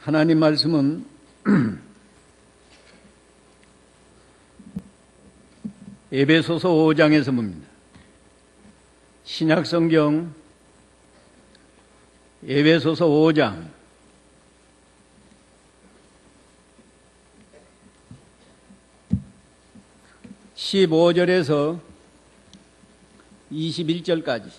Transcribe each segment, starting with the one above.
하나님 말씀은 에베소서 5장에서 봅니다. 신약성경 에베소서 5장 15절에서 21절까지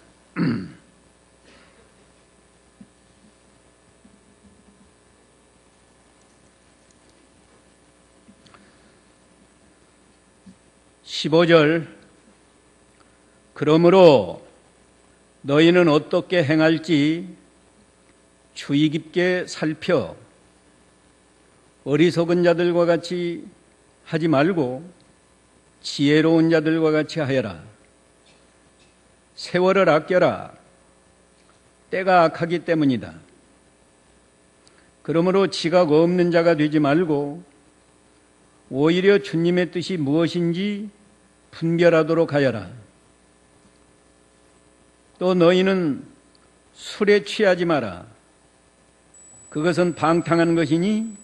(15절) 그러므로 너희는 어떻게 행할지 주의 깊게 살펴 어리석은 자들과 같이 하지 말고 지혜로운 자들과 같이 하여라. 세월을 아껴라. 때가 악하기 때문이다. 그러므로 지각 없는 자가 되지 말고 오히려 주님의 뜻이 무엇인지 분별하도록 하여라. 또 너희는 술에 취하지 마라. 그것은 방탕한 것이니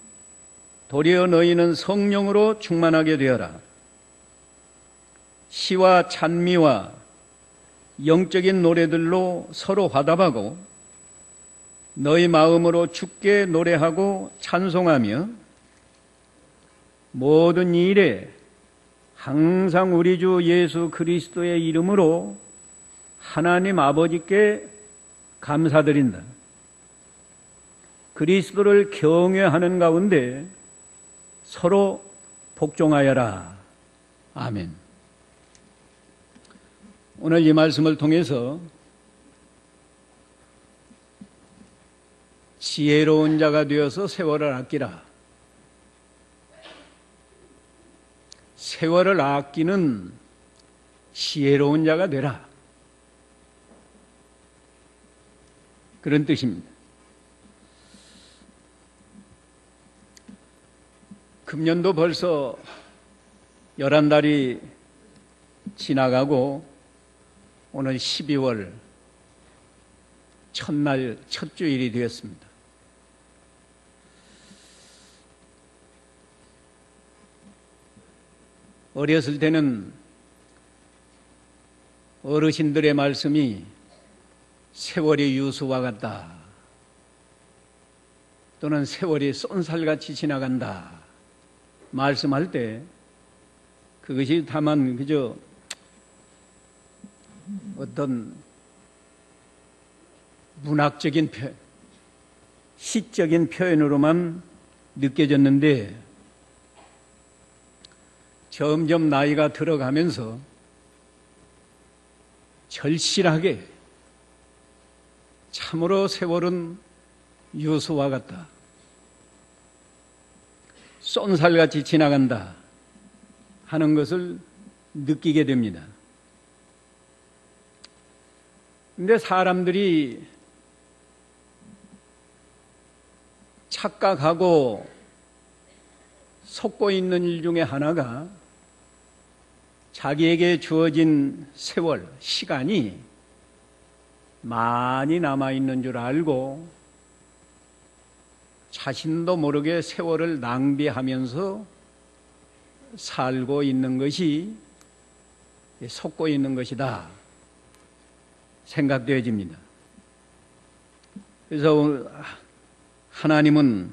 도리어 너희는 성령으로 충만하게 되어라. 시와 찬미와 영적인 노래들로 서로 화답하고 너희 마음으로 주께 노래하고 찬송하며 모든 일에 항상 우리 주 예수 그리스도의 이름으로 하나님 아버지께 감사드린다. 그리스도를 경외하는 가운데 서로 복종하여라. 아멘. 오늘 이 말씀을 통해서 지혜로운 자가 되어서 세월을 아끼라. 세월을 아끼는 지혜로운 자가 되라. 그런 뜻입니다. 금년도 벌써 11달이 지나가고 오늘 12월 첫날 첫 주일이 되었습니다. 어렸을 때는 어르신들의 말씀이 세월이 유수와 같다 또는 세월이 쏜살같이 지나간다 말씀할 때 그것이 다만 그저 어떤 문학적인 표현, 시적인 표현으로만 느껴졌는데 점점 나이가 들어가면서 절실하게 참으로 세월은 유수와 같다. 쏜살같이 지나간다 하는 것을 느끼게 됩니다. 근데 사람들이 착각하고 속고 있는 일 중에 하나가 자기에게 주어진 세월, 시간이 많이 남아있는 줄 알고 자신도 모르게 세월을 낭비하면서 살고 있는 것이 속고 있는 것이다 생각되어집니다. 그래서 하나님은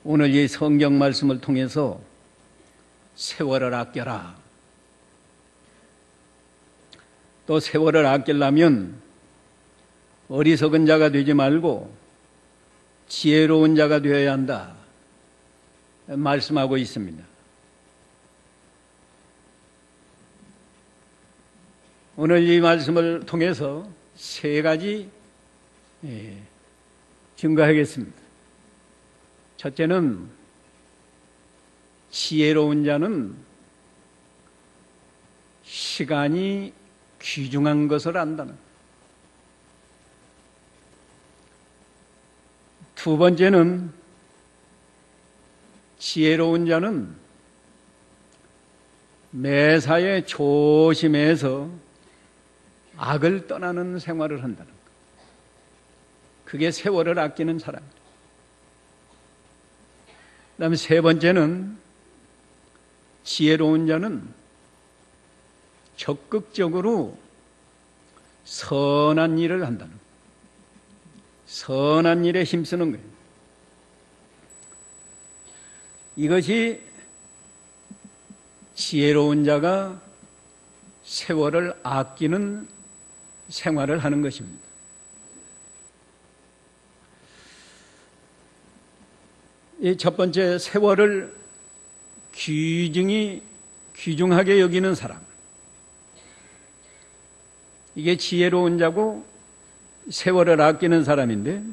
오늘 이 성경 말씀을 통해서 세월을 아껴라. 또 세월을 아끼려면 어리석은 자가 되지 말고 지혜로운 자가 되어야 한다 말씀하고 있습니다. 오늘 이 말씀을 통해서 세 가지 증거하겠습니다. 첫째는 지혜로운 자는 시간이 귀중한 것을 안다는 것. 두 번째는 지혜로운 자는 매사에 조심해서 악을 떠나는 생활을 한다는 것. 그게 세월을 아끼는 사람입니다. 그다음에 세 번째는 지혜로운 자는 적극적으로 선한 일을 한다는 거예요. 선한 일에 힘쓰는 거예요. 이것이 지혜로운 자가 세월을 아끼는 생활을 하는 것입니다. 이 첫 번째, 세월을 귀중하게 여기는 사람. 이게 지혜로운 자고 세월을 아끼는 사람인데,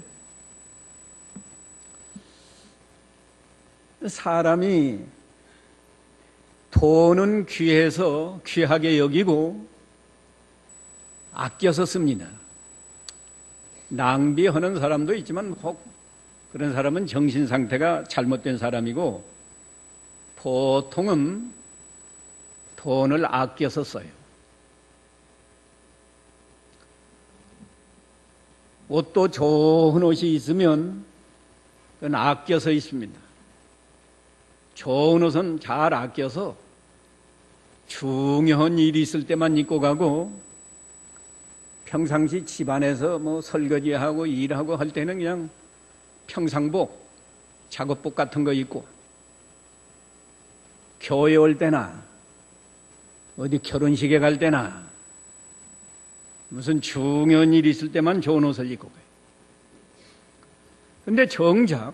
사람이 돈은 귀해서 귀하게 여기고 아껴서 씁니다. 낭비하는 사람도 있지만 혹 그런 사람은 정신 상태가 잘못된 사람이고, 보통은 돈을 아껴서 써요. 옷도 좋은 옷이 있으면 그건 아껴서 있습니다. 좋은 옷은 잘 아껴서 중요한 일이 있을 때만 입고 가고, 평상시 집안에서 뭐 설거지하고 일하고 할 때는 그냥 평상복, 작업복 같은 거 입고, 교회 올 때나 어디 결혼식에 갈 때나 무슨 중요한 일이 있을 때만 좋은 옷을 입고 가요. 그런데 정작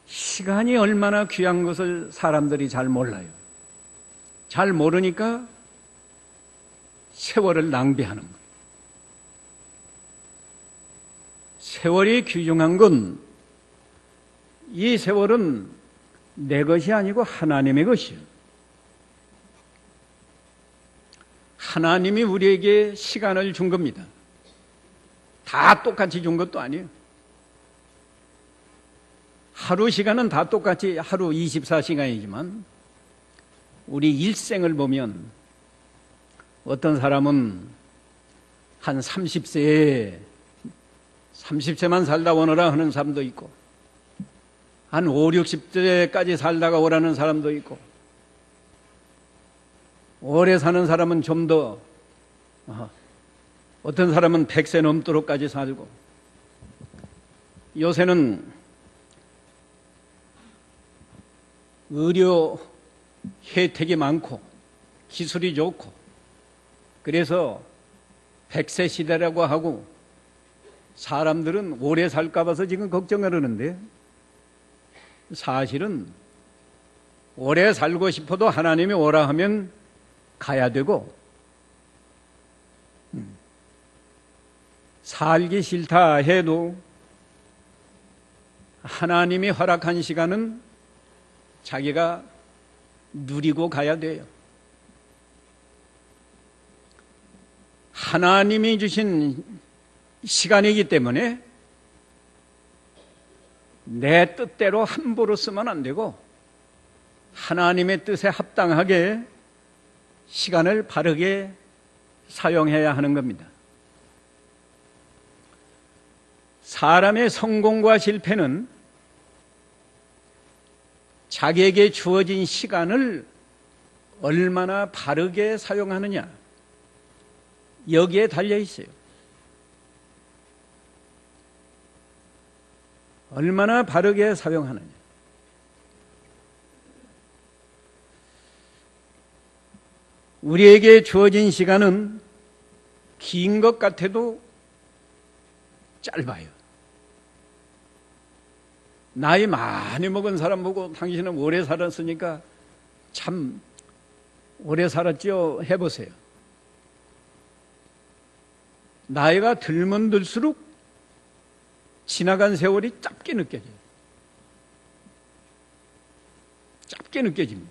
시간이 얼마나 귀한 것을 사람들이 잘 몰라요. 잘 모르니까 세월을 낭비하는 거예요. 세월이 귀중한 건, 이 세월은 내 것이 아니고 하나님의 것이에요. 하나님이 우리에게 시간을 준 겁니다. 다 똑같이 준 것도 아니에요. 하루 시간은 다 똑같이 하루 24시간이지만 우리 일생을 보면 어떤 사람은 한 30세만 살다 오너라 하는 사람도 있고, 한 5, 60세까지 살다가 오라는 사람도 있고, 오래 사는 사람은 좀 더, 어떤 사람은 100세 넘도록까지 살고, 요새는 의료 혜택이 많고 기술이 좋고, 그래서 100세 시대라고 하고 사람들은 오래 살까 봐서 지금 걱정을 하는데, 사실은 오래 살고 싶어도 하나님이 오라 하면 가야 되고, 살기 싫다 해도 하나님이 허락한 시간은 자기가 누리고 가야 돼요. 하나님이 주신 시간이기 때문에 내 뜻대로 함부로 쓰면 안 되고, 하나님의 뜻에 합당하게 시간을 바르게 사용해야 하는 겁니다. 사람의 성공과 실패는 자기에게 주어진 시간을 얼마나 바르게 사용하느냐, 여기에 달려 있어요. 얼마나 바르게 사용하느냐. 우리에게 주어진 시간은 긴 것 같아도 짧아요. 나이 많이 먹은 사람 보고 당신은 오래 살았으니까 참 오래 살았죠 해보세요. 나이가 들면 들수록 지나간 세월이 짧게 느껴져요. 짧게 느껴집니다.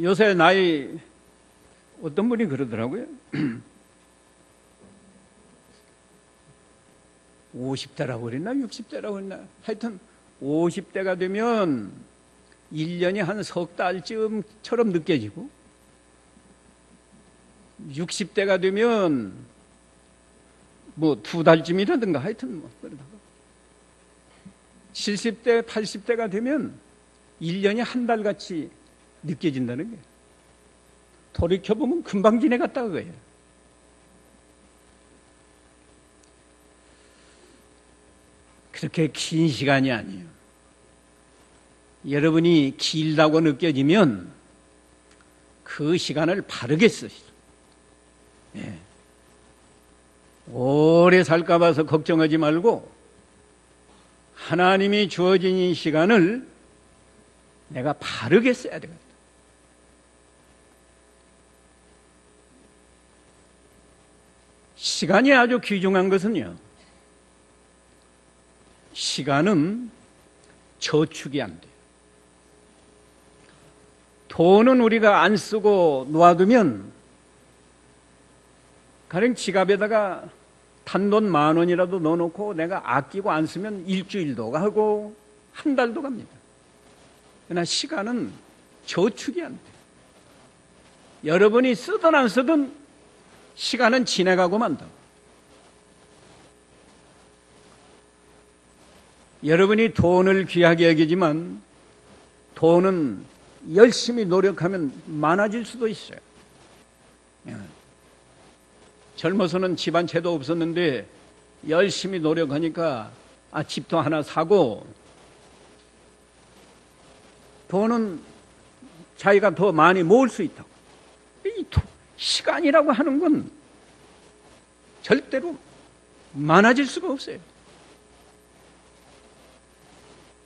요새 나이, 어떤 분이 그러더라고요. 50대라고 그랬나 60대라고 그랬나, 하여튼 50대가 되면 1년이 한 석 달쯤처럼 느껴지고, 60대가 되면 뭐 2달쯤이라든가 하여튼 뭐 그러다가 70대, 80대가 되면 1년이 한 달같이 느껴진다는 거예요. 돌이켜보면 금방 지나갔다 그거예요. 그렇게 긴 시간이 아니에요. 여러분이 길다고 느껴지면 그 시간을 바르게 쓰시죠. 예. 오래 살까 봐서 걱정하지 말고 하나님이 주어진 이 시간을 내가 바르게 써야 되겠다. 시간이 아주 귀중한 것은요, 시간은 저축이 안 돼요. 돈은 우리가 안 쓰고 놓아두면 가령 지갑에다가 단돈 10,000원이라도 넣어놓고 내가 아끼고 안 쓰면 일주일도 가고 한 달도 갑니다. 그러나 시간은 저축이 안 돼요. 여러분이 쓰든 안 쓰든 시간은 지나가고 만다. 여러분이 돈을 귀하게 여기지만 돈은 열심히 노력하면 많아질 수도 있어요. 젊어서는 집안채도 없었는데 열심히 노력하니까 집도 하나 사고 돈은 자기가 더 많이 모을 수 있다고. 이 시간이라고 하는 건 절대로 많아질 수가 없어요.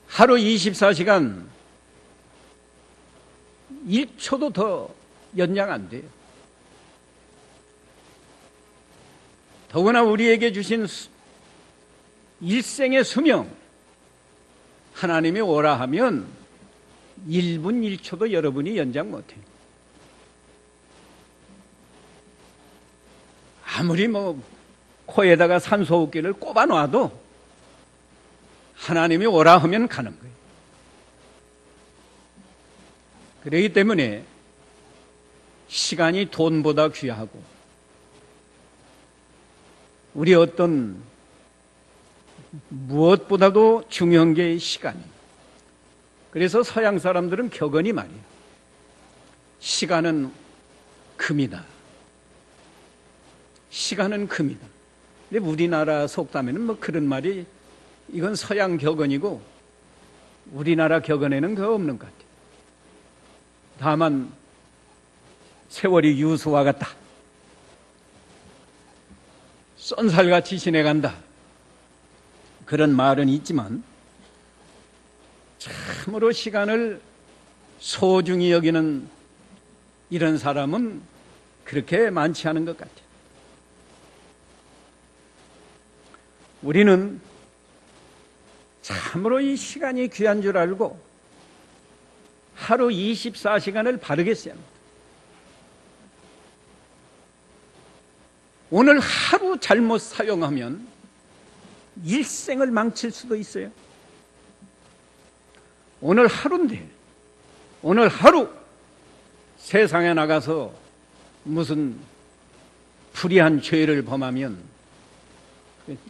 하루 24시간 1초도 더 연장 안 돼요. 더구나 우리에게 주신 일생의 수명, 하나님이 오라 하면 1분 1초도 여러분이 연장 못해요. 아무리 코에다가 산소호흡기를 꼽아놔도 하나님이 오라 하면 가는 거예요. 그렇기 때문에 시간이 돈보다 귀하고 우리 어떤 무엇보다도 중요한 게 시간이에요. 그래서 서양 사람들은 격언이 말이에요. 시간은 금이다. 시간은 금이다. 근데 우리나라 속담에는 그런 말이 이건 서양 격언이고 우리나라 격언에는 그거 없는 것 같아요. 다만 세월이 유수와 같다. 쏜살같이 지내간다. 그런 말은 있지만 참으로 시간을 소중히 여기는 이런 사람은 그렇게 많지 않은 것 같아요. 우리는 참으로 이 시간이 귀한 줄 알고 하루 24시간을 바르게 써야 합니다. 오늘 하루 잘못 사용하면 일생을 망칠 수도 있어요. 오늘 하루인데, 오늘 하루 세상에 나가서 무슨 불의한 죄를 범하면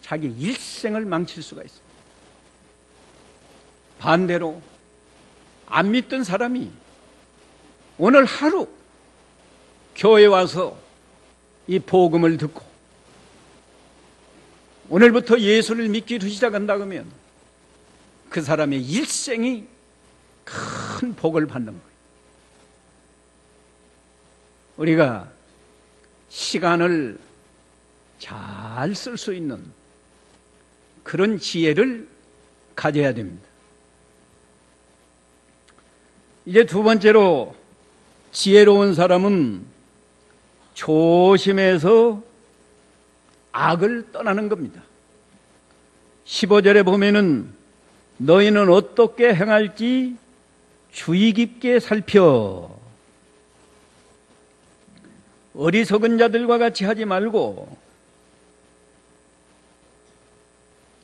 자기 일생을 망칠 수가 있어요. 반대로 안 믿던 사람이 오늘 하루 교회에 와서 이 복음을 듣고 오늘부터 예수를 믿기로 시작한다 그러면 그 사람의 일생이 큰 복을 받는 거예요. 우리가 시간을 잘 쓸 수 있는 그런 지혜를 가져야 됩니다. 이제 두 번째로 지혜로운 사람은 조심해서 악을 떠나는 겁니다. 15절에 보면은 너희는 어떻게 행할지 주의 깊게 살펴 어리석은 자들과 같이 하지 말고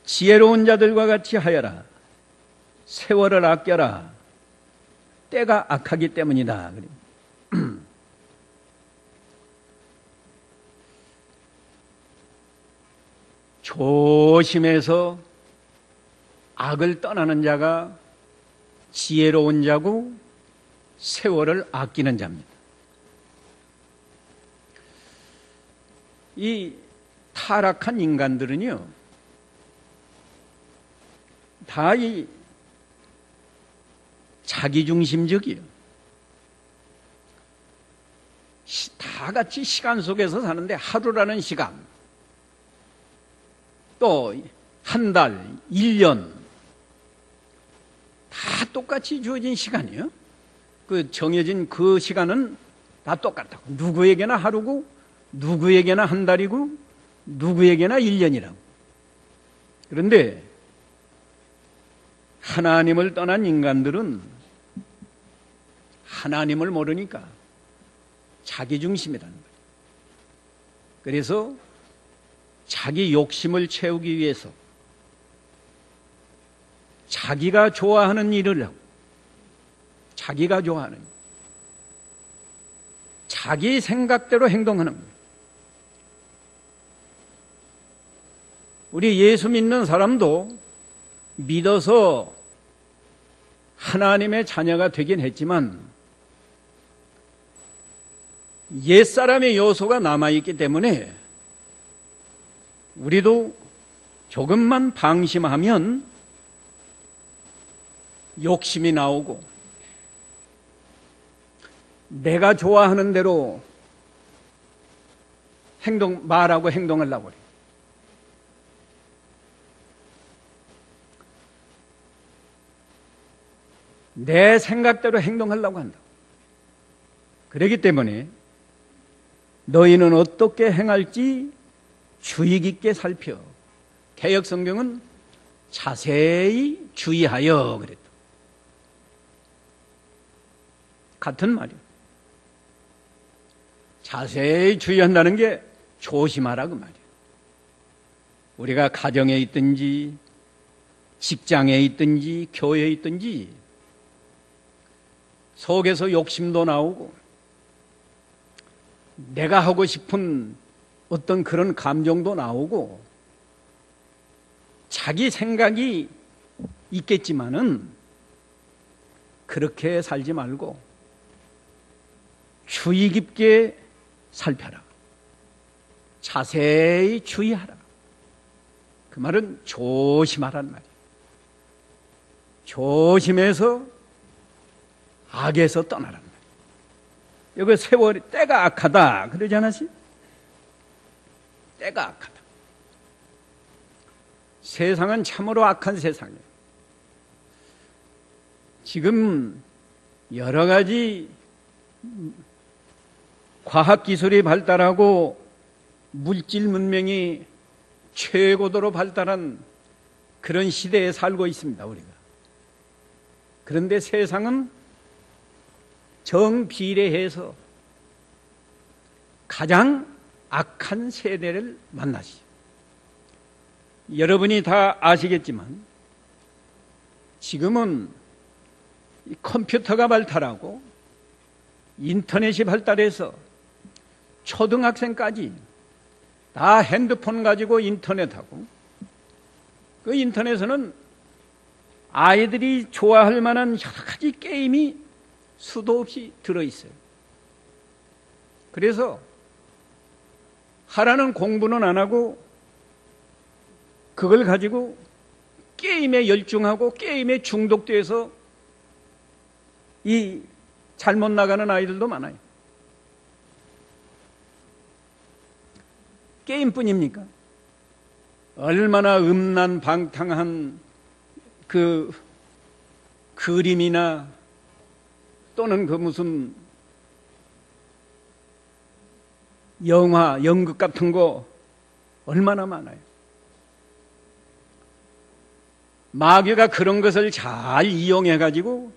지혜로운 자들과 같이 하여라. 세월을 아껴라. 때가 악하기 때문이다. 조심해서 악을 떠나는 자가 지혜로운 자고 세월을 아끼는 자입니다. 이 타락한 인간들은요, 다 이 자기중심적이에요. 다 같이 시간 속에서 사는데 하루라는 시간, 또 한 달, 1년 다 똑같이 주어진 시간이에요. 그 정해진 그 시간은 다 똑같다고. 누구에게나 하루고 누구에게나 한 달이고 누구에게나 1년이라고. 그런데 하나님을 떠난 인간들은 하나님을 모르니까 자기중심이라는 거예요. 그래서 자기 욕심을 채우기 위해서 자기가 좋아하는 일을 하고, 자기가 좋아하는 일, 자기 생각대로 행동하는 거예요. 우리 예수 믿는 사람도 믿어서 하나님의 자녀가 되긴 했지만 옛사람의 요소가 남아있기 때문에 우리도 조금만 방심하면 욕심이 나오고 내가 좋아하는 대로 말하고 행동하려고 그래요. 내 생각대로 행동하려고 한다. 그렇기 때문에 너희는 어떻게 행할지 주의 깊게 살펴. 개역성경은 자세히 주의하여 그랬다. 같은 말이에요. 자세히 주의한다는 게 조심하라 그 말이에요. 우리가 가정에 있든지 직장에 있든지 교회에 있든지 속에서 욕심도 나오고 내가 하고 싶은 어떤 그런 감정도 나오고 자기 생각이 있겠지만은 그렇게 살지 말고 주의 깊게 살펴라. 자세히 주의하라. 그 말은 조심하란 말이에요. 조심해서 악에서 떠나란 말이에요. 여기 세월이 때가 악하다 그러지 않았어요? 때가 악하다. 세상은 참으로 악한 세상이에요. 지금 여러 가지 과학기술이 발달하고 물질 문명이 최고도로 발달한 그런 시대에 살고 있습니다, 우리가. 그런데 세상은 정비례해서 가장 악한 세대를 만나시죠. 여러분이 다 아시겠지만 지금은 컴퓨터가 발달하고 인터넷이 발달해서 초등학생까지 다 핸드폰 가지고 인터넷하고, 그 인터넷에는 아이들이 좋아할 만한 여러 가지 게임이 수도 없이 들어있어요. 그래서 하라는 공부는 안 하고 그걸 가지고 게임에 열중하고 게임에 중독돼서 이 잘못 나가는 아이들도 많아요. 게임뿐입니까? 얼마나 음란방탕한 그 그림이나 또는 그 무슨 영화, 연극 같은 거 얼마나 많아요. 마귀가 그런 것을 잘 이용해가지고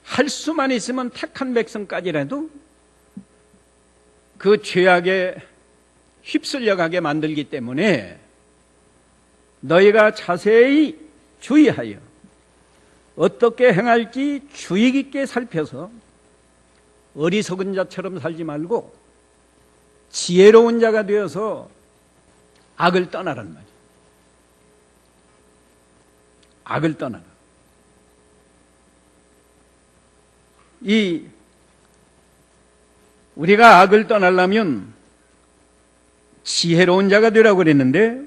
할 수만 있으면 택한 백성까지라도 그 죄악에 휩쓸려가게 만들기 때문에 너희가 자세히 주의하여 어떻게 행할지 주의 깊게 살펴서 어리석은 자처럼 살지 말고 지혜로운 자가 되어서 악을 떠나란 말이에요. 악을 떠나라. 우리가 악을 떠나려면 지혜로운 자가 되라고 그랬는데,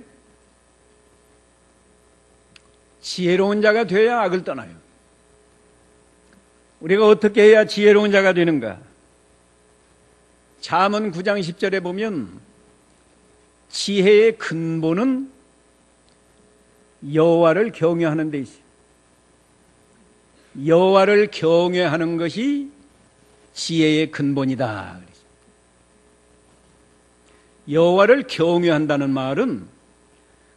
지혜로운 자가 되어야 악을 떠나요. 우리가 어떻게 해야 지혜로운 자가 되는가? 잠언 9장 10절에 보면 지혜의 근본은 여호와를 경외하는 데 있어요. 여호와를 경외하는 것이 지혜의 근본이다. 여호와를 경외한다는 말은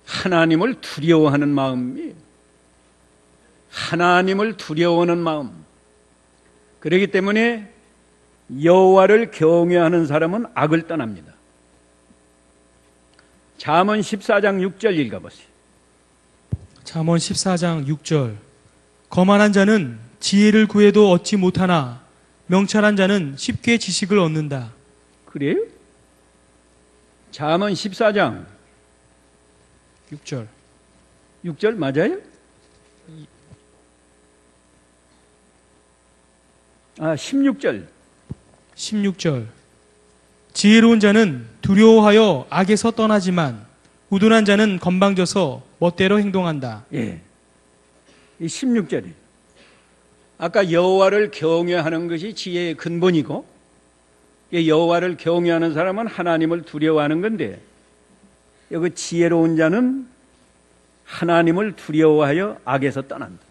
하나님을 두려워하는 마음이에요. 하나님을 두려워하는 마음. 그렇기 때문에 여호와를 경외하는 사람은 악을 떠납니다. 잠언 14장 6절 읽어보세요. 잠언 14장 6절. 거만한 자는 지혜를 구해도 얻지 못하나 명철한 자는 쉽게 지식을 얻는다. 그래요? 잠언 14장 6절. 6절 맞아요? 16절. 16절. 지혜로운 자는 두려워하여 악에서 떠나지만 우둔한 자는 건방져서 멋대로 행동한다. 예. 이 16절이 아까 여호와를 경외하는 것이 지혜의 근본이고, 여호와를 경외하는 사람은 하나님을 두려워하는 건데, 여기 지혜로운 자는 하나님을 두려워하여 악에서 떠난다.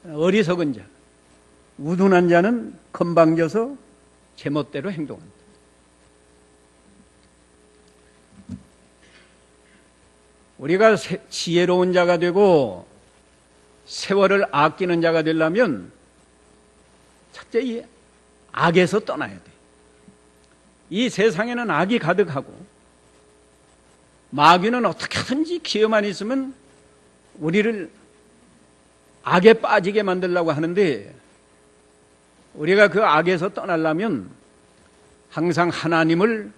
어리석은 자, 우둔한 자는 건방져서 제멋대로 행동한다. 우리가 지혜로운 자가 되고 세월을 아끼는 자가 되려면 첫째 이 악에서 떠나야 돼. 이 세상에는 악이 가득하고 마귀는 어떻게든지 기회만 있으면 우리를 악에 빠지게 만들려고 하는데, 우리가 그 악에서 떠나려면 항상 하나님을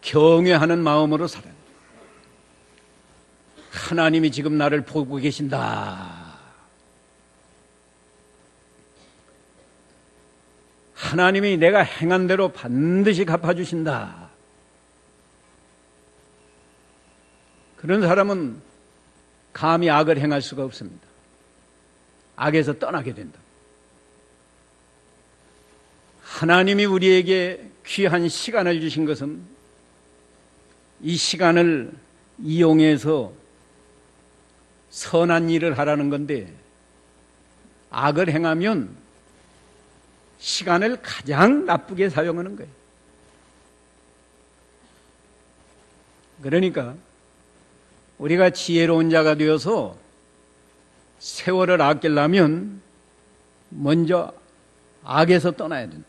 경외하는 마음으로 살아야 돼. 하나님이 지금 나를 보고 계신다. 하나님이 내가 행한 대로 반드시 갚아주신다. 그런 사람은 감히 악을 행할 수가 없습니다. 악에서 떠나게 된다. 하나님이 우리에게 귀한 시간을 주신 것은 이 시간을 이용해서 선한 일을 하라는 건데, 악을 행하면 시간을 가장 나쁘게 사용하는 거예요. 그러니까 우리가 지혜로운 자가 되어서 세월을 아끼려면 먼저 악에서 떠나야 된다.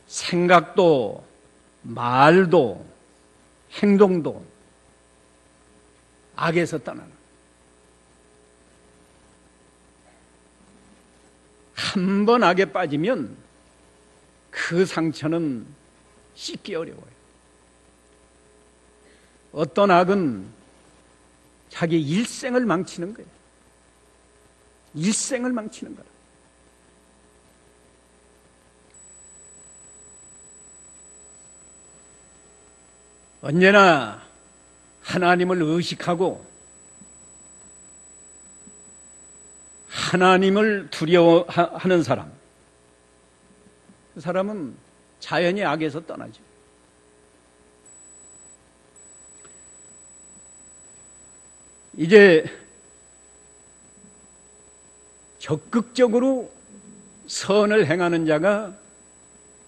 생각도 말도 행동도 악에서 떠나는. 한 번 악에 빠지면 그 상처는 씻기 어려워요. 어떤 악은 자기 일생을 망치는 거예요. 일생을 망치는 거라. 언제나 하나님을 의식하고 하나님을 두려워하는 사람, 그 사람은 자연히 악에서 떠나죠. 이제 적극적으로 선을 행하는 자가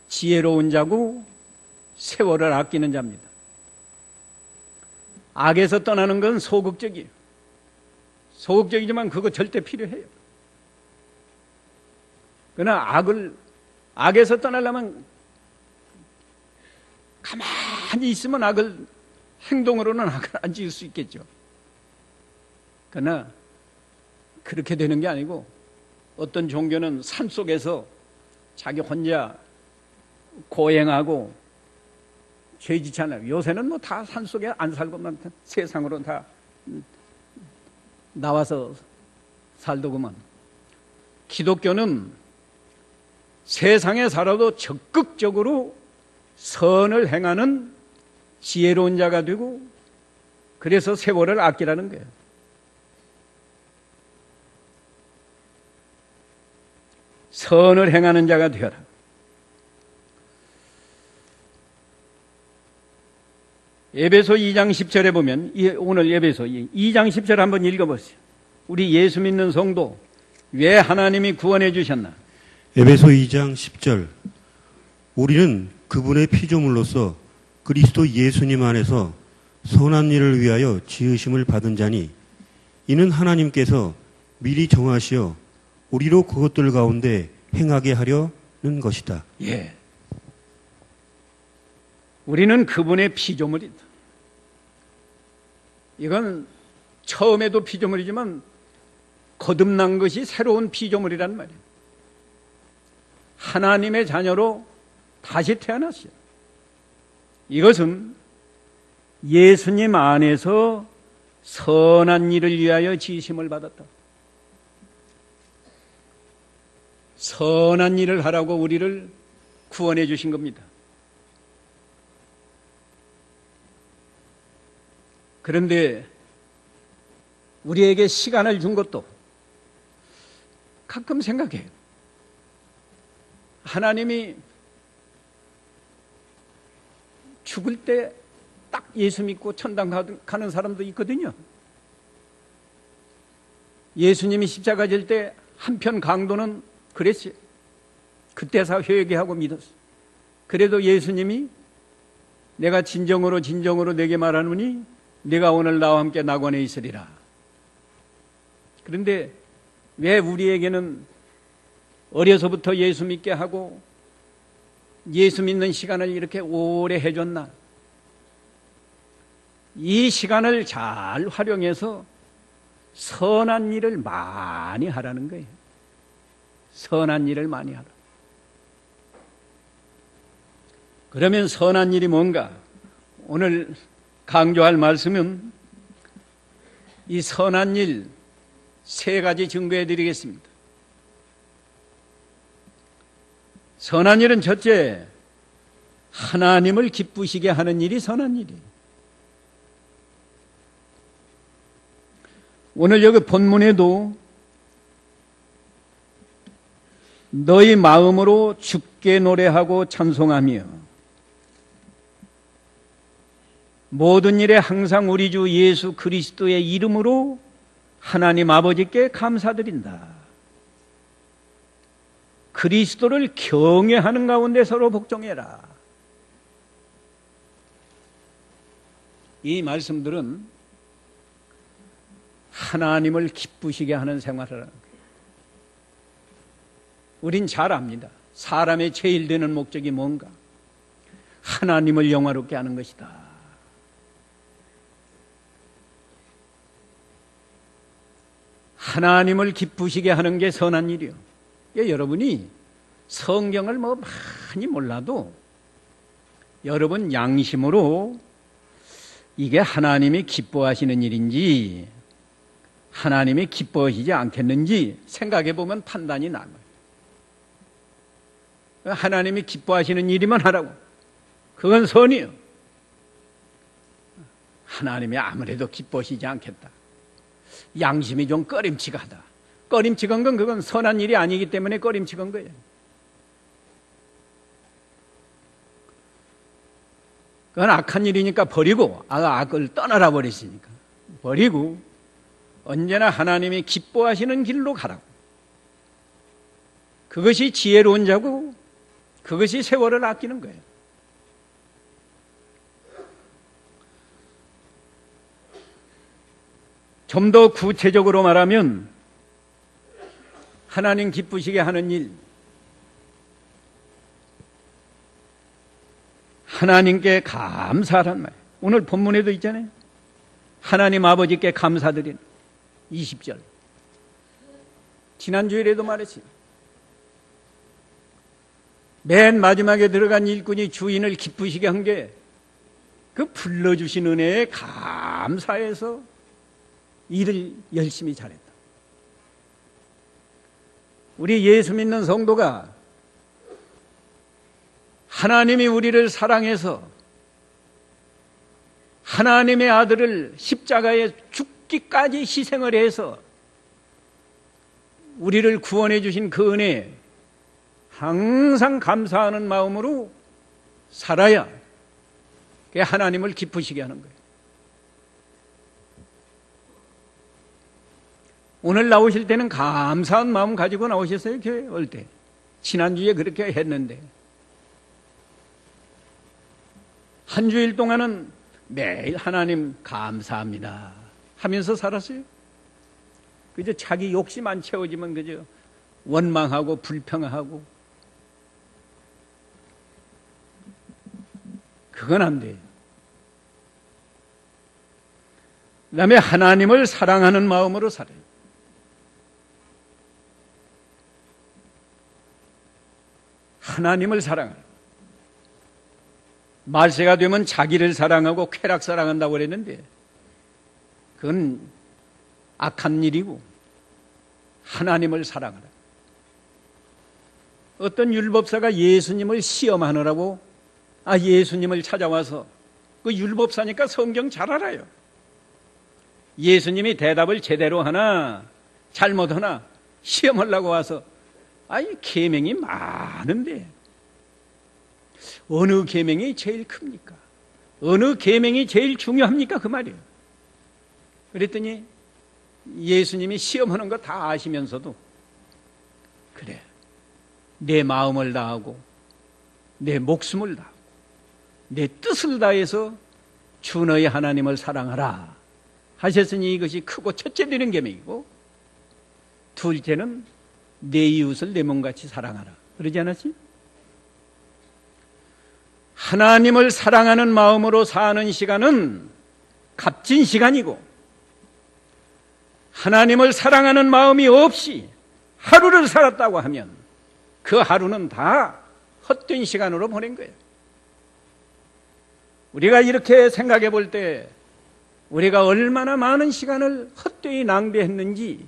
지혜로운 자고 세월을 아끼는 자입니다. 악에서 떠나는 건 소극적이에요. 소극적이지만 그거 절대 필요해요. 그러나 악에서 떠나려면 가만히 있으면 행동으로는 악을 안 지을 수 있겠죠. 그러나 그렇게 되는 게 아니고, 어떤 종교는 산속에서 자기 혼자 고행하고 죄 짓지 않아요. 요새는 뭐 다 산속에 안 살고만 세상으로 다 나와서 살더구만. 기독교는 세상에 살아도 적극적으로 선을 행하는 지혜로운 자가 되고, 그래서 세월을 아끼라는 거예요. 선을 행하는 자가 되어라. 에베소 2장 10절에 보면, 오늘 에베소 2장 10절 한번 읽어보세요. 우리 예수 믿는 성도, 왜 하나님이 구원해 주셨나? 에베소 2장 10절. 우리는 그분의 피조물로서 그리스도 예수님 안에서 선한 일을 위하여 지으심을 받은 자니, 이는 하나님께서 미리 정하시어 우리로 그것들 가운데 행하게 하려는 것이다. 예. 우리는 그분의 피조물이다. 이건 처음에도 피조물이지만 거듭난 것이 새로운 피조물이란 말이에요. 하나님의 자녀로 다시 태어났어요. 이것은 예수님 안에서 선한 일을 위하여 지으심을 받았다. 선한 일을 하라고 우리를 구원해 주신 겁니다. 그런데 우리에게 시간을 준 것도 가끔 생각해요. 하나님이 죽을 때 딱 예수 믿고 천당 가는 사람도 있거든요. 예수님이 십자가 질 때 한편 강도는 그랬어요. 그때서 회개하고 믿었어요. 그래도 예수님이 내가 진정으로 내게 말하노니 네가 오늘 나와 함께 낙원에 있으리라. 그런데 왜 우리에게는 어려서부터 예수 믿게 하고 예수 믿는 시간을 이렇게 오래 해줬나? 이 시간을 잘 활용해서 선한 일을 많이 하라는 거예요. 선한 일을 많이 하라. 그러면 선한 일이 뭔가? 오늘 강조할 말씀은 이 선한 일 세 가지 증거해 드리겠습니다. 선한 일은 첫째, 하나님을 기쁘시게 하는 일이 선한 일이에요. 오늘 여기 본문에도 너희 마음으로 주께 노래하고 찬송하며 모든 일에 항상 우리 주 예수 그리스도의 이름으로 하나님 아버지께 감사드린다. 그리스도를 경외하는 가운데 서로 복종해라. 이 말씀들은 하나님을 기쁘시게 하는 생활을 하는 거예요. 우린 잘 압니다. 사람의 제일 되는 목적이 뭔가? 하나님을 영화롭게 하는 것이다. 하나님을 기쁘시게 하는 게 선한 일이요. 여러분이 성경을 뭐 많이 몰라도 여러분 양심으로 이게 하나님이 기뻐하시는 일인지 하나님이 기뻐하시지 않겠는지 생각해 보면 판단이 나요. 하나님이 기뻐하시는 일이만 하라고. 그건 선이요. 하나님이 아무래도 기뻐하시지 않겠다. 양심이 좀 꺼림칙하다. 꺼림칙한 건 그건 선한 일이 아니기 때문에 꺼림칙한 거예요. 그건 악한 일이니까 버리고, 악을 떠나라 버리시니까 버리고 언제나 하나님이 기뻐하시는 길로 가라고. 그것이 지혜로운 자고 그것이 세월을 아끼는 거예요. 좀 더 구체적으로 말하면 하나님 기쁘시게 하는 일, 하나님께 감사하란 말. 오늘 본문에도 있잖아요. 하나님 아버지께 감사드리는 20절. 지난주일에도 말했어요. 맨 마지막에 들어간 일꾼이 주인을 기쁘시게 한 게 그 불러주신 은혜에 감사해서 일을 열심히 잘했다. 우리 예수 믿는 성도가 하나님이 우리를 사랑해서 하나님의 아들을 십자가에 죽기까지 희생을 해서 우리를 구원해 주신 그 은혜에 항상 감사하는 마음으로 살아야 그게 하나님을 기쁘시게 하는 거예요. 오늘 나오실 때는 감사한 마음 가지고 나오셨어요, 교회 올 때. 지난주에 그렇게 했는데. 한 주일 동안은 매일 하나님 감사합니다 하면서 살았어요. 그저 자기 욕심 안 채워지면 그저 원망하고 불평하고. 그건 안 돼요. 그 다음에 하나님을 사랑하는 마음으로 살아요. 하나님을 사랑하는. 말세가 되면 자기를 사랑하고 쾌락 사랑한다고 그랬는데 그건 악한 일이고 하나님을 사랑하라. 어떤 율법사가 예수님을 시험하느라고 예수님을 찾아와서 그 율법사니까 성경 잘 알아요. 예수님이 대답을 제대로 하나 잘못하나 시험하려고 와서 계명이 많은데 어느 계명이 제일 큽니까? 어느 계명이 제일 중요합니까? 그 말이에요. 그랬더니 예수님이 시험하는 거 다 아시면서도 그래, 내 마음을 다하고 내 목숨을 다하고 내 뜻을 다해서 주 너희 하나님을 사랑하라 하셨으니 이것이 크고 첫째 되는 계명이고 둘째는 내 이웃을 내 몸같이 사랑하라 그러지 않았지? 하나님을 사랑하는 마음으로 사는 시간은 값진 시간이고 하나님을 사랑하는 마음이 없이 하루를 살았다고 하면 그 하루는 다 헛된 시간으로 보낸 거예요. 우리가 이렇게 생각해 볼 때 우리가 얼마나 많은 시간을 헛되이 낭비했는지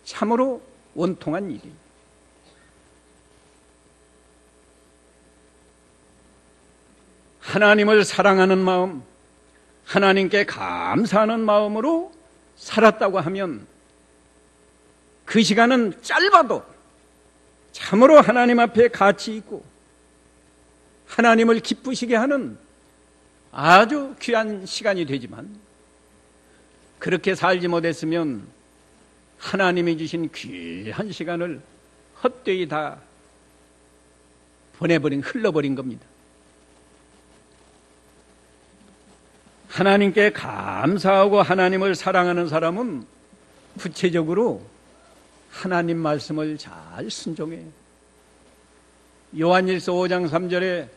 참으로 원통한 일이에요. 하나님을 사랑하는 마음, 하나님께 감사하는 마음으로 살았다고 하면 그 시간은 짧아도 참으로 하나님 앞에 가치 있고 하나님을 기쁘시게 하는 아주 귀한 시간이 되지만 그렇게 살지 못했으면 하나님이 주신 귀한 시간을 헛되이 다 흘러버린 겁니다. 하나님께 감사하고 하나님을 사랑하는 사람은 구체적으로 하나님 말씀을 잘 순종해요. 요한일서 5장 3절에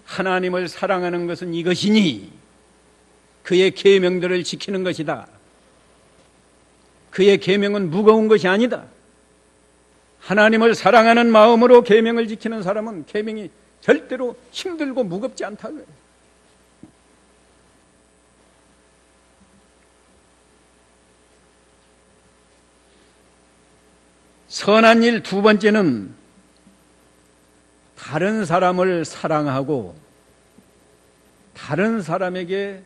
하나님을 사랑하는 것은 이것이니 그의 계명들을 지키는 것이다. 그의 계명은 무거운 것이 아니다. 하나님을 사랑하는 마음으로 계명을 지키는 사람은 계명이 절대로 힘들고 무겁지 않다고요. 선한 일 두 번째는 다른 사람을 사랑하고 다른 사람에게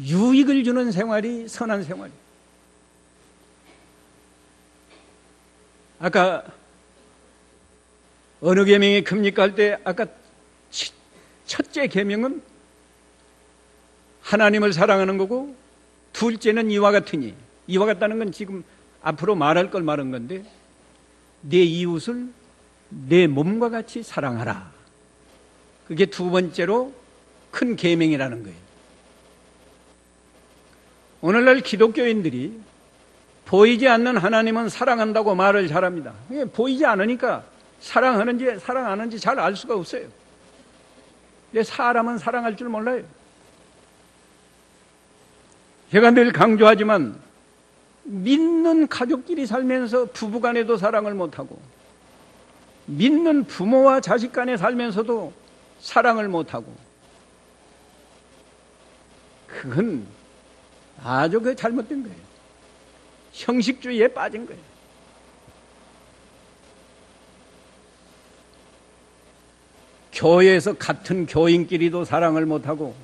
유익을 주는 생활이 선한 생활이에요. 아까 어느 계명이 큽니까 할 때 아까 첫째 계명은 하나님을 사랑하는 거고 둘째는 이와 같으니, 이와 같다는 건 지금 앞으로 말할 걸 말한 건데 내 이웃을 내 몸과 같이 사랑하라. 그게 두 번째로 큰 계명이라는 거예요. 오늘날 기독교인들이 보이지 않는 하나님은 사랑한다고 말을 잘합니다. 보이지 않으니까 사랑하는지 사랑 안 하는지 잘 알 수가 없어요. 근데 사람은 사랑할 줄 몰라요. 제가 늘 강조하지만 믿는 가족끼리 살면서 부부간에도 사랑을 못하고 믿는 부모와 자식 간에 살면서도 사랑을 못하고 그건 아주 잘못된 거예요. 형식주의에 빠진 거예요. 교회에서 같은 교인끼리도 사랑을 못하고,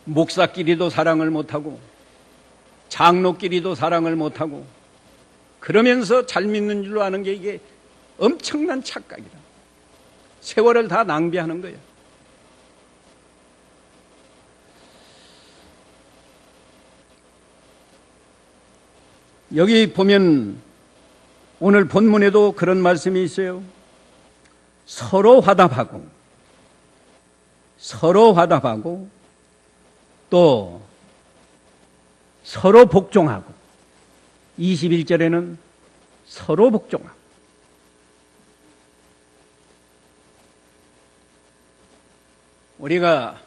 목사끼리도 사랑을 못하고, 장로끼리도 사랑을 못하고, 그러면서 잘 믿는 줄로 아는 게 이게 엄청난 착각이다. 세월을 다 낭비하는 거예요. 여기 보면 오늘 본문에도 그런 말씀이 있어요. 서로 화답하고 또 서로 복종하고, 21절에는 서로 복종하고. 우리가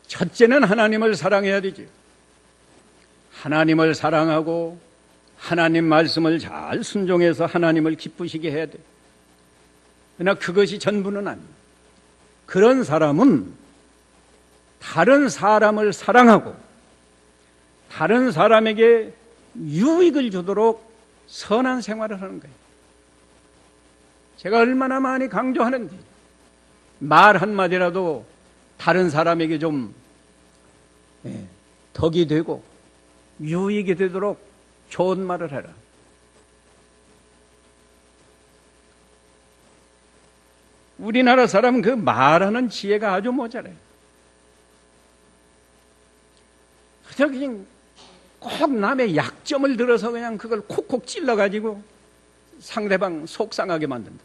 첫째는 하나님을 사랑해야 되죠. 하나님을 사랑하고 하나님 말씀을 잘 순종해서 하나님을 기쁘시게 해야 돼. 그러나 그것이 전부는 아닙니다. 그런 사람은 다른 사람을 사랑하고 다른 사람에게 유익을 주도록 선한 생활을 하는 거예요. 제가 얼마나 많이 강조하는지, 말 한마디라도 다른 사람에게 좀 덕이 되고 유익이 되도록 좋은 말을 해라. 우리나라 사람은 그 말하는 지혜가 아주 모자라요. 그냥 꼭 남의 약점을 들어서 그냥 그걸 콕콕 찔러가지고 상대방 속상하게 만든다.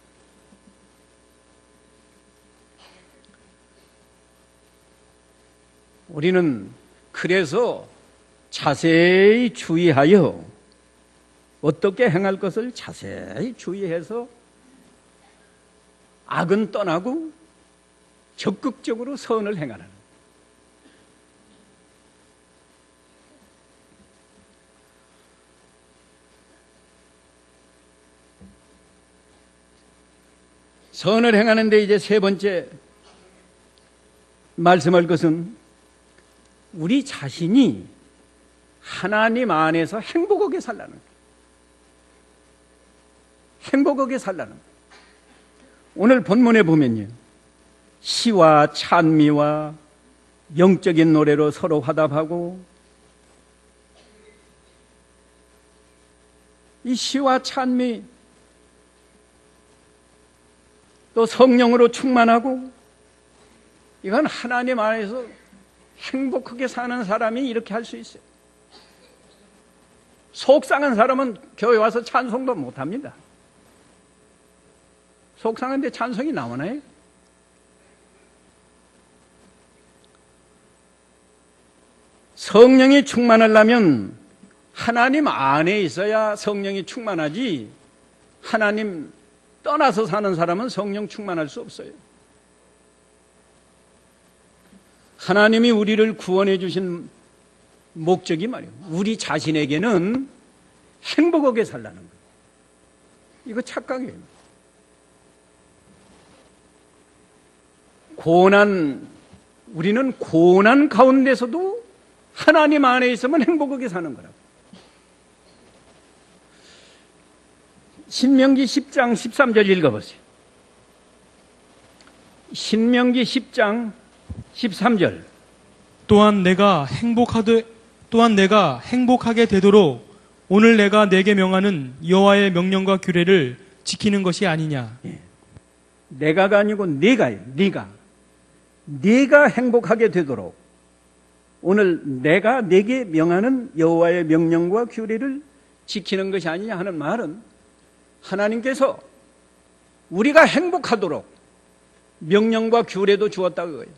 우리는 그래서 자세히 주의하여 어떻게 행할 것을 자세히 주의해서 악은 떠나고 적극적으로 선을 행하는. 선을 행하는데 이제 세 번째 말씀할 것은 우리 자신이 하나님 안에서 행복하게 살라는 거예요. 행복하게 살라는 거예요. 오늘 본문에 보면요, 시와 찬미와 영적인 노래로 서로 화답하고, 이 시와 찬미 또 성령으로 충만하고, 이건 하나님 안에서 행복하게 사는 사람이 이렇게 할 수 있어요. 속상한 사람은 교회 와서 찬송도 못합니다. 속상한데 찬송이 나오나요? 성령이 충만하려면 하나님 안에 있어야 성령이 충만하지, 하나님 떠나서 사는 사람은 성령 충만할 수 없어요. 하나님이 우리를 구원해 주신 목적이 말이에요, 우리 자신에게는 행복하게 살라는 거예요. 이거 착각이에요. 우리는 고난 가운데서도 하나님 안에 있으면 행복하게 사는 거라고. 신명기 10장 13절 읽어보세요. 신명기 10장 13절. 또한 내가 행복하게 되도록 오늘 내가 내게 명하는 여호와의 명령과 규례를 지키는 것이 아니냐. 내가가 아니고 네가예요. 네가 행복하게 되도록 오늘 내가 네게 명하는 여호와의 명령과 규례를 지키는 것이 아니냐 하는 말은, 하나님께서 우리가 행복하도록 명령과 규례도 주었다 그거예요.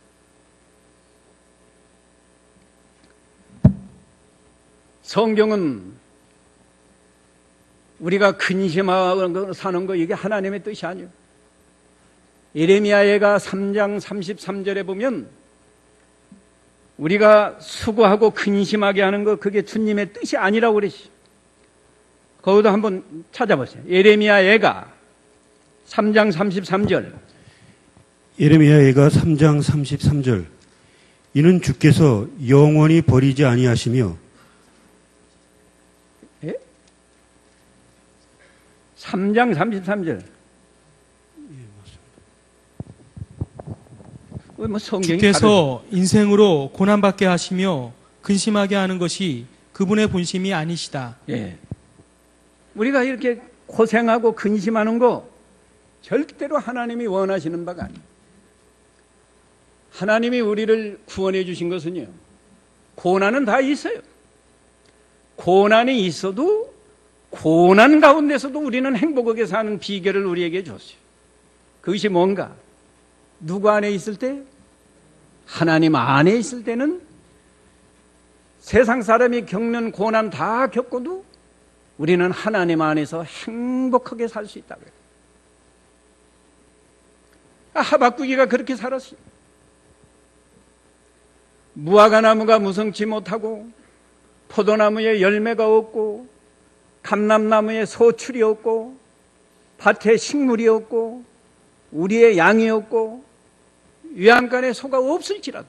성경은 우리가 근심하고 사는 거, 이게 하나님의 뜻이 아니에요. 예레미야가 3장 33절에 보면 우리가 수고하고 근심하게 하는 거, 그게 주님의 뜻이 아니라고 그랬어요. 거기도 한번 찾아보세요. 예레미야가 3장 33절. 예레미야가 3장 33절. 이는 주께서 영원히 버리지 아니하시며 3장 33절. 뭐 성경이 주께서 인생으로 고난받게 하시며 근심하게 하는 것이 그분의 본심이 아니시다. 예. 우리가 이렇게 고생하고 근심하는 거 절대로 하나님이 원하시는 바가 아니에요. 하나님이 우리를 구원해 주신 것은요, 고난은 다 있어요. 고난이 있어도 고난 가운데서도 우리는 행복하게 사는 비결을 우리에게 줬어요. 그것이 뭔가? 누구 안에 있을 때? 하나님 안에 있을 때는 세상 사람이 겪는 고난 다 겪어도 우리는 하나님 안에서 행복하게 살 수 있다고요. 하박국이가 그렇게 살았어요. 무화과 나무가 무성치 못하고 포도나무에 열매가 없고 감람나무에 소출이 없고 밭에 식물이 없고 우리의 양이 없고 외양간에 소가 없을지라도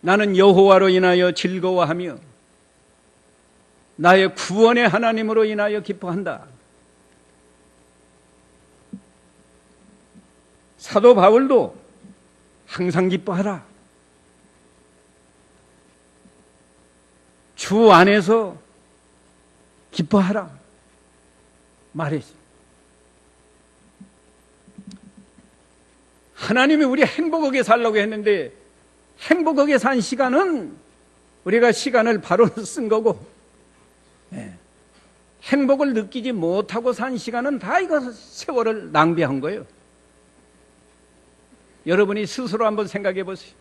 나는 여호와로 인하여 즐거워하며 나의 구원의 하나님으로 인하여 기뻐한다. 사도 바울도 항상 기뻐하라. 주 안에서 기뻐하라 말했어요. 하나님이 우리 행복하게 살라고 했는데 행복하게 산 시간은 우리가 시간을 바로 쓴 거고, 행복을 느끼지 못하고 산 시간은 다 이거 세월을 낭비한 거예요. 여러분이 스스로 한번 생각해 보세요.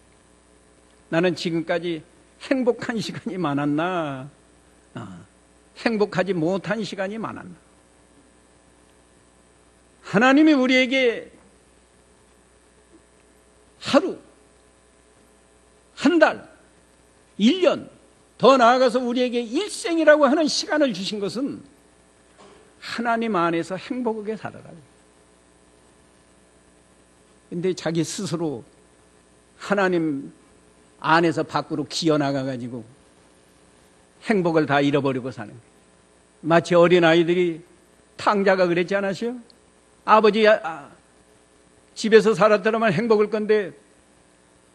나는 지금까지 행복한 시간이 많았나? 행복하지 못한 시간이 많았나? 하나님이 우리에게 하루, 한 달, 1년, 더 나아가서 우리에게 일생이라고 하는 시간을 주신 것은 하나님 안에서 행복하게 살아가요. 근데 자기 스스로 하나님 안에서 밖으로 기어나가가지고 행복을 다 잃어버리고 사는 거예요. 마치 어린아이들이 탕자가 그랬지 않았어요? 아버지 집에서 살았더라면 행복할 건데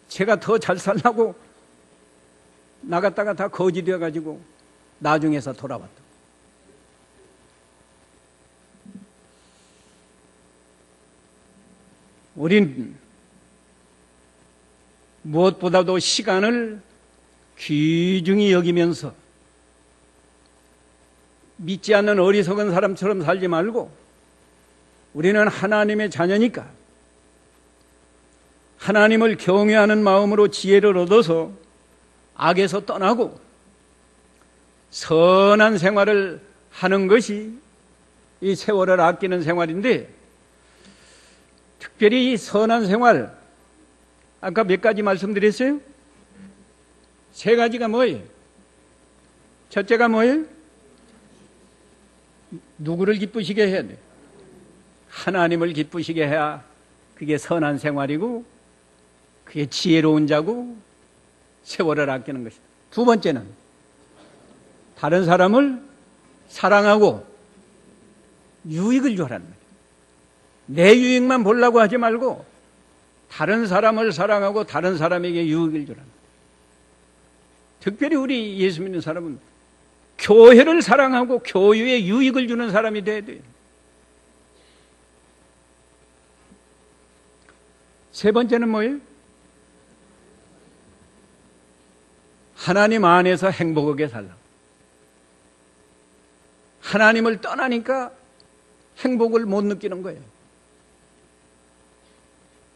제가 더 잘 살라고 나갔다가 다 거지 되어가지고 나중에서 돌아왔다. 우린 무엇보다도 시간을 귀중히 여기면서 믿지 않는 어리석은 사람처럼 살지 말고 우리는 하나님의 자녀니까 하나님을 경외하는 마음으로 지혜를 얻어서 악에서 떠나고 선한 생활을 하는 것이 이 세월을 아끼는 생활인데, 특별히 이 선한 생활, 아까 몇 가지 말씀드렸어요? 3가지가 뭐예요? 첫째가 뭐예요? 누구를 기쁘시게 해야 돼요? 하나님을 기쁘시게 해야 그게 선한 생활이고 그게 지혜로운 자고 세월을 아끼는 것이다. 2번째는 다른 사람을 사랑하고 유익을 주라는 거예요. 내 유익만 보려고 하지 말고 다른 사람을 사랑하고 다른 사람에게 유익을 주라는 거예요. 특별히 우리 예수 믿는 사람은 교회를 사랑하고 교회에 유익을 주는 사람이 돼야 돼요. 3번째는 뭐예요? 하나님 안에서 행복하게 살라. 하나님을 떠나니까 행복을 못 느끼는 거예요.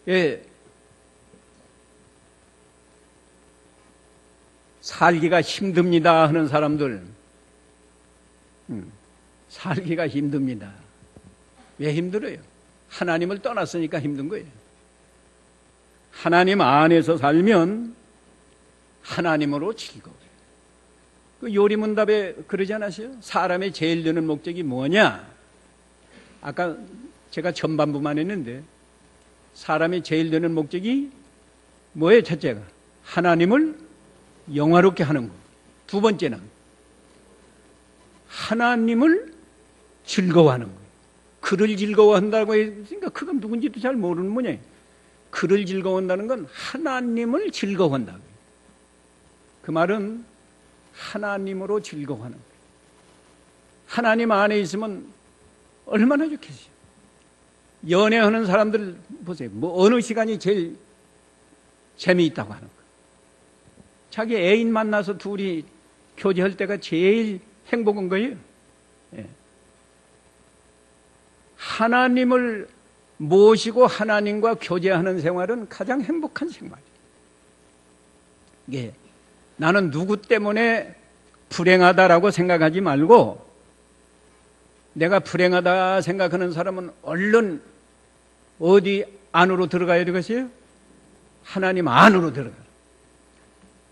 예. 살기가 힘듭니다 하는 사람들, 살기가 힘듭니다. 왜 힘들어요? 하나님을 떠났으니까 힘든 거예요. 하나님 안에서 살면 하나님으로 즐거워요. 그 요리문답에 그러지 않았어요? 사람의 제일 드는 목적이 뭐냐? 아까 제가 전반부만 했는데 사람의 제일 드는 목적이 뭐예요? 첫째가 하나님을 영화롭게 하는 것. 두 번째는 하나님을 즐거워하는 거예요. 그를 즐거워한다고 했으니까 그건 누군지도 잘 모르는 모양이에요. 그를 즐거워한다는 건 하나님을 즐거워한다. 그 말은 하나님으로 즐거워하는 거예요. 하나님 안에 있으면 얼마나 좋겠어요. 연애하는 사람들 보세요. 뭐 어느 시간이 제일 재미있다고 하는 거예요. 자기 애인 만나서 둘이 교제할 때가 제일 행복한 거예요. 예. 하나님을 모시고 하나님과 교제하는 생활은 가장 행복한 생활이에요. 예. 나는 누구 때문에 불행하다라고 생각하지 말고 내가 불행하다 생각하는 사람은 얼른 어디 안으로 들어가야 되겠어요? 하나님 안으로 들어가요.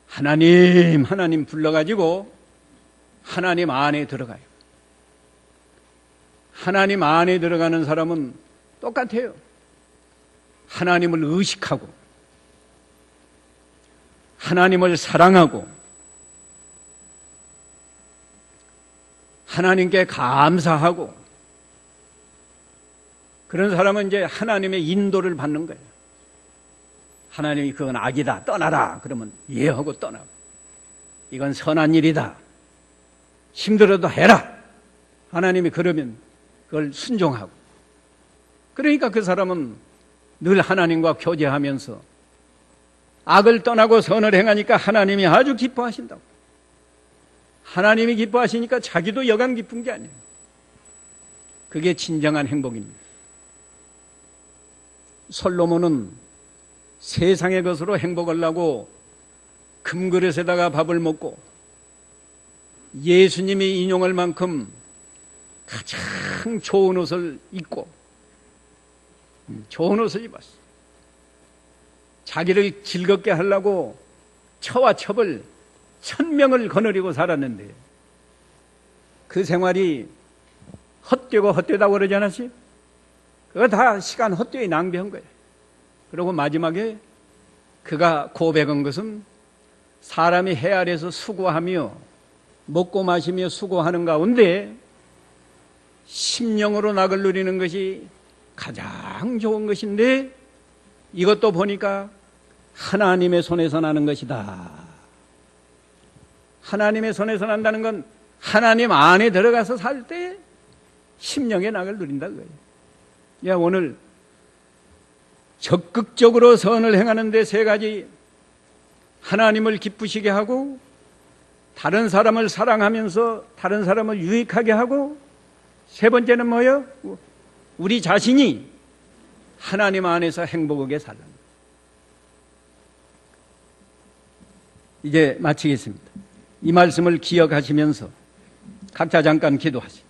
하나님 불러가지고 하나님 안에 들어가요. 하나님 안에 들어가는 사람은 똑같아요. 하나님을 의식하고 하나님을 사랑하고 하나님께 감사하고 그런 사람은 이제 하나님의 인도를 받는 거예요. 하나님이 그건 악이다 떠나라 그러면 예 하고 떠나고 이건 선한 일이다 힘들어도 해라 하나님이 그러면 그걸 순종하고 그러니까 그 사람은 늘 하나님과 교제하면서 악을 떠나고 선을 행하니까 하나님이 아주 기뻐하신다고. 하나님이 기뻐하시니까 자기도 여간 기쁜 게 아니에요. 그게 진정한 행복입니다. 솔로몬은 세상의 것으로 행복하려고 금그릇에다가 밥을 먹고 예수님이 인용할 만큼 가장 좋은 옷을 입고 좋은 옷을 입었어. 자기를 즐겁게 하려고 처와 첩을 1000명을 거느리고 살았는데 그 생활이 헛되고 헛되다고 그러지 않았어요? 그거 다 시간 헛되이 낭비한 거예요. 그리고 마지막에 그가 고백한 것은 사람이 해 아래서 수고하며 먹고 마시며 수고하는 가운데 심령으로 낙을 누리는 것이 가장 좋은 것인데 이것도 보니까 하나님의 손에서 나는 것이다. 하나님의 손에서 난다는 건 하나님 안에 들어가서 살 때 심령의 낙을 누린다는 거예요. 야, 오늘 적극적으로 선을 행하는데 3가지 하나님을 기쁘시게 하고 다른 사람을 사랑하면서 다른 사람을 유익하게 하고 3번째는 뭐예요? 우리 자신이 하나님 안에서 행복하게 살는 거예요. 이제 마치겠습니다. 이 말씀을 기억하시면서 각자 잠깐 기도하시죠.